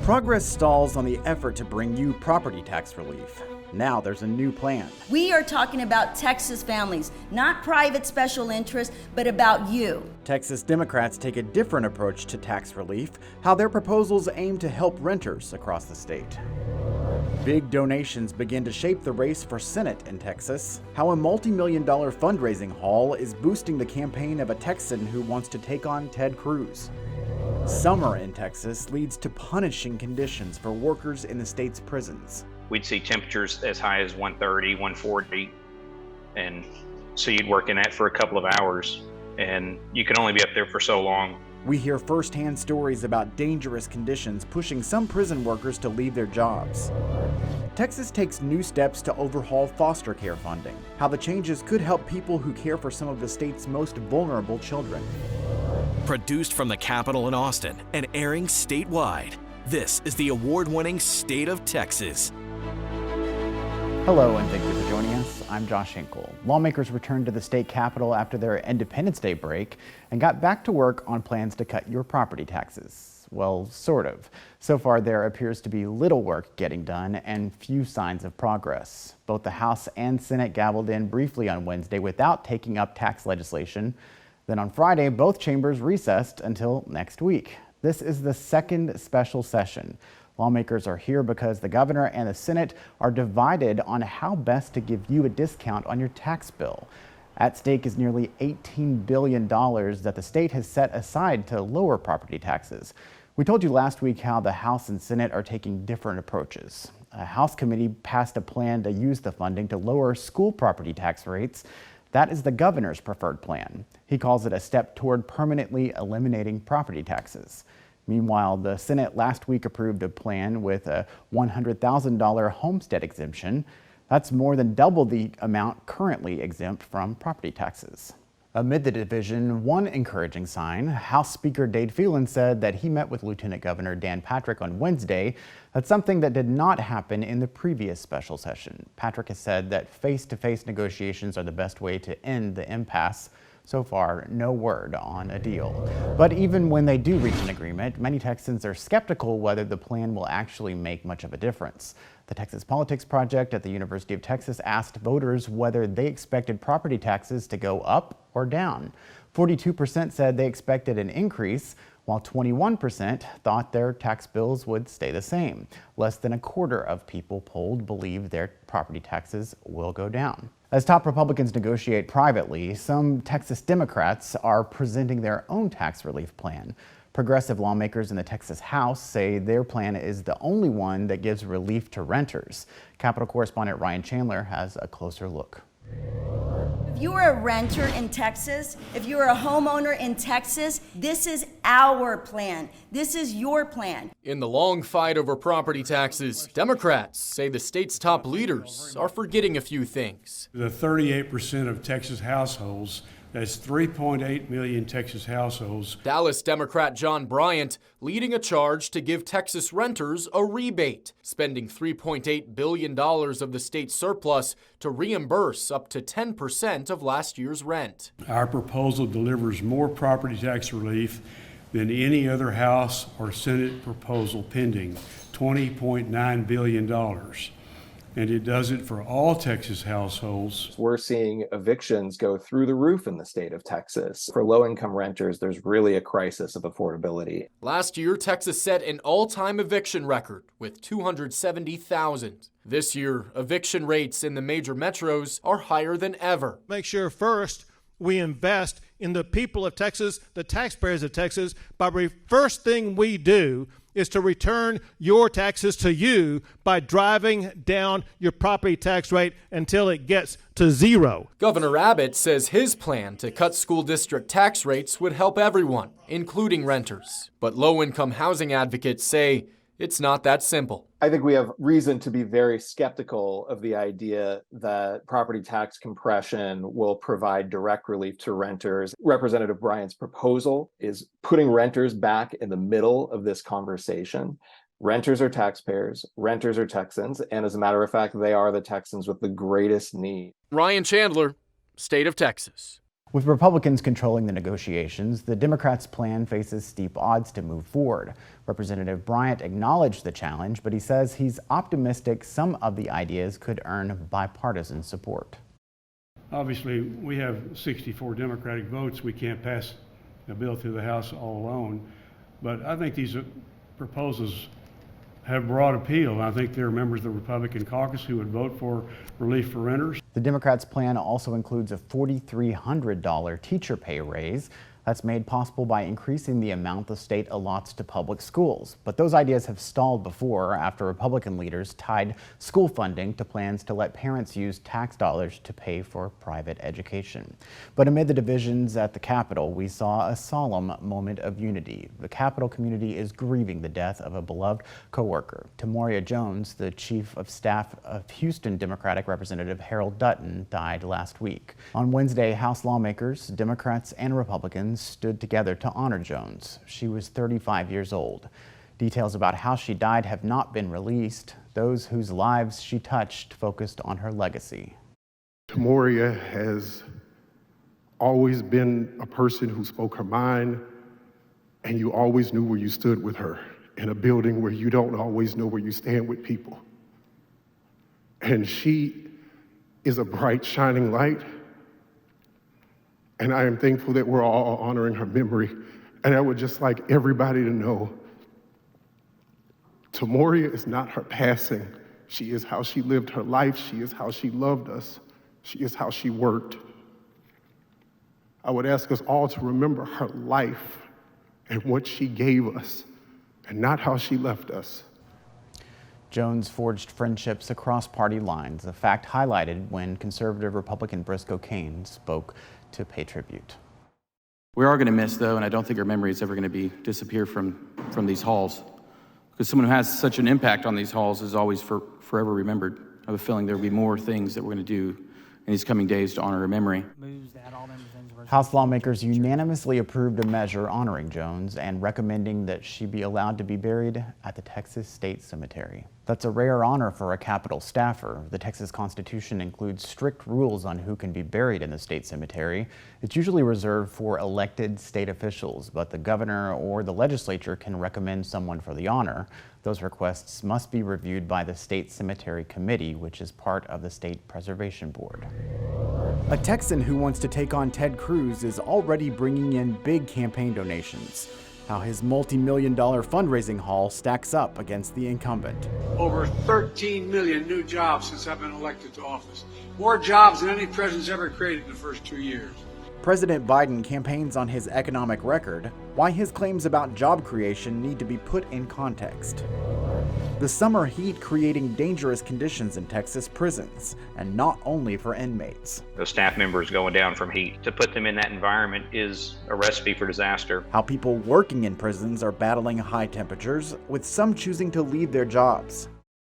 Progress stalls on the effort to bring you property tax relief. Now there's a new plan. We are talking about Texas families, not private special interests, but about you. Texas Democrats take a different approach to tax relief, how their proposals aim to help renters across the state. Big donations begin to shape the race for Senate in Texas, how a multi-million-dollar fundraising haul is boosting the campaign of a Texan who wants to take on Ted Cruz. Summer in Texas leads to punishing conditions for workers in the state's prisons. We'd see temperatures as high as 130, 140, and so you'd work in that for a couple of hours, and you can only be up there for so long. We hear firsthand stories about dangerous conditions pushing some prison workers to leave their jobs. Texas takes new steps to overhaul foster care funding, how the changes could help people who care for some of the state's most vulnerable children. Produced from the Capitol in Austin and airing statewide, this is the award-winning State of Texas. Hello and thank you for joining us. I'm Josh Hinkle. Lawmakers returned to the state capitol after their Independence Day break and got back to work on plans to cut your property taxes. Well, sort of. So far, there appears to be little work getting done and few signs of progress. Both the House and Senate gavelled in briefly on Wednesday without taking up tax legislation. Then on Friday, both chambers recessed until next week. This is the second special session. Lawmakers are here because the governor and the Senate are divided on how best to give you a discount on your tax bill. At stake is nearly $18 billion that the state has set aside to lower property taxes. We told you last week how the House and Senate are taking different approaches. A House committee passed a plan to use the funding to lower school property tax rates. That is the governor's preferred plan. He calls it a step toward permanently eliminating property taxes. Meanwhile, the Senate last week approved a plan with a $100,000 homestead exemption. That's more than double the amount currently exempt from property taxes. Amid the division, one encouraging sign, House Speaker Dade Phelan said that he met with Lieutenant Governor Dan Patrick on Wednesday. That's something that did not happen in the previous special session. Patrick has said that face-to-face negotiations are the best way to end the impasse. So far, no word on a deal. But even when they do reach an agreement, many Texans are skeptical whether the plan will actually make much of a difference. The Texas Politics Project at the University of Texas asked voters whether they expected property taxes to go up or down. 42% said they expected an increase, while 21% thought their tax bills would stay the same. Less than a quarter of people polled believe their property taxes will go down. As top Republicans negotiate privately, some Texas Democrats are presenting their own tax relief plan. Progressive lawmakers in the Texas House say their plan is the only one that gives relief to renters. Capitol correspondent Ryan Chandler has a closer look. If you are a renter in Texas, if you are a homeowner in Texas, this is our plan. This is your plan. In the long fight over property taxes, Democrats say the state's top leaders are forgetting a few things. The 38% of Texas households, that's 3.8 million Texas households. Dallas Democrat John Bryant leading a charge to give Texas renters a rebate, spending $3.8 billion of the state's surplus to reimburse up to 10% of last year's rent. Our proposal delivers more property tax relief than any other House or Senate proposal pending, $20.9 billion. And it does it for all Texas households. We're seeing evictions go through the roof in the state of Texas. For low-income renters, there's really a crisis of affordability. Last year, Texas set an all-time eviction record with 270,000. This year, eviction rates in the major metros are higher than ever. Make sure first we invest in the people of Texas, the taxpayers of Texas, by the first thing we do is to return your taxes to you by driving down your property tax rate until it gets to zero. Governor Abbott says his plan to cut school district tax rates would help everyone, including renters. But low-income housing advocates say it's not that simple. I think we have reason to be very skeptical of the idea that property tax compression will provide direct relief to renters. Representative Bryant's proposal is putting renters back in the middle of this conversation. Renters are taxpayers, renters are Texans, and as a matter of fact, they are the Texans with the greatest need. Ryan Chandler, State of Texas. With Republicans controlling the negotiations, the Democrats' plan faces steep odds to move forward. Representative Bryant acknowledged the challenge, but he says he's optimistic some of the ideas could earn bipartisan support. Obviously, we have 64 Democratic votes. We can't pass a bill through the House all alone. But I think these proposals have broad appeal. I think there are members of the Republican caucus who would vote for relief for renters. The Democrats' plan also includes a $4,300 teacher pay raise. That's made possible by increasing the amount the state allots to public schools. But those ideas have stalled before after Republican leaders tied school funding to plans to let parents use tax dollars to pay for private education. But amid the divisions at the Capitol, we saw a solemn moment of unity. The Capitol community is grieving the death of a beloved co-worker. Tamoria Jones, the chief of staff of Houston Democratic Representative Harold Dutton, died last week. On Wednesday, House lawmakers, Democrats and Republicans, stood together to honor Jones. She was 35 years old. Details about how she died have not been released. Those whose lives she touched focused on her legacy. Tamoria has always been a person who spoke her mind, and you always knew where you stood with her in a building where you don't always know where you stand with people. And she is a bright, shining light. And I am thankful that we're all honoring her memory. And I would just like everybody to know, Tamoria is not her passing. She is how she lived her life. She is how she loved us. She is how she worked. I would ask us all to remember her life and what she gave us, and not how she left us. Jones forged friendships across party lines, a fact highlighted when conservative Republican Briscoe Cain spoke to pay tribute. We are going to miss, though, and I don't think our memory is ever going to disappear from these halls. Because someone who has such an impact on these halls is always forever remembered. I have a feeling there will be more things that we're going to do in these coming days to honor her memory. House lawmakers unanimously approved a measure honoring Jones and recommending that she be allowed to be buried at the Texas State Cemetery. That's a rare honor for a Capitol staffer. The Texas Constitution includes strict rules on who can be buried in the state cemetery. It's usually reserved for elected state officials, but the governor or the legislature can recommend someone for the honor. Those requests must be reviewed by the State Cemetery Committee, which is part of the State Preservation Board. A Texan who wants to take on Ted Cruz is already bringing in big campaign donations. How his multi-million-dollar fundraising haul stacks up against the incumbent. Over 13 million new jobs since I've been elected to office. More jobs than any president's ever created in the first 2 years. President Biden campaigns on his economic record, why his claims about job creation need to be put in context. The summer heat creating dangerous conditions in Texas prisons, and not only for inmates. The staff members going down from heat, to put them in that environment is a recipe for disaster. How people working in prisons are battling high temperatures, with some choosing to leave their jobs.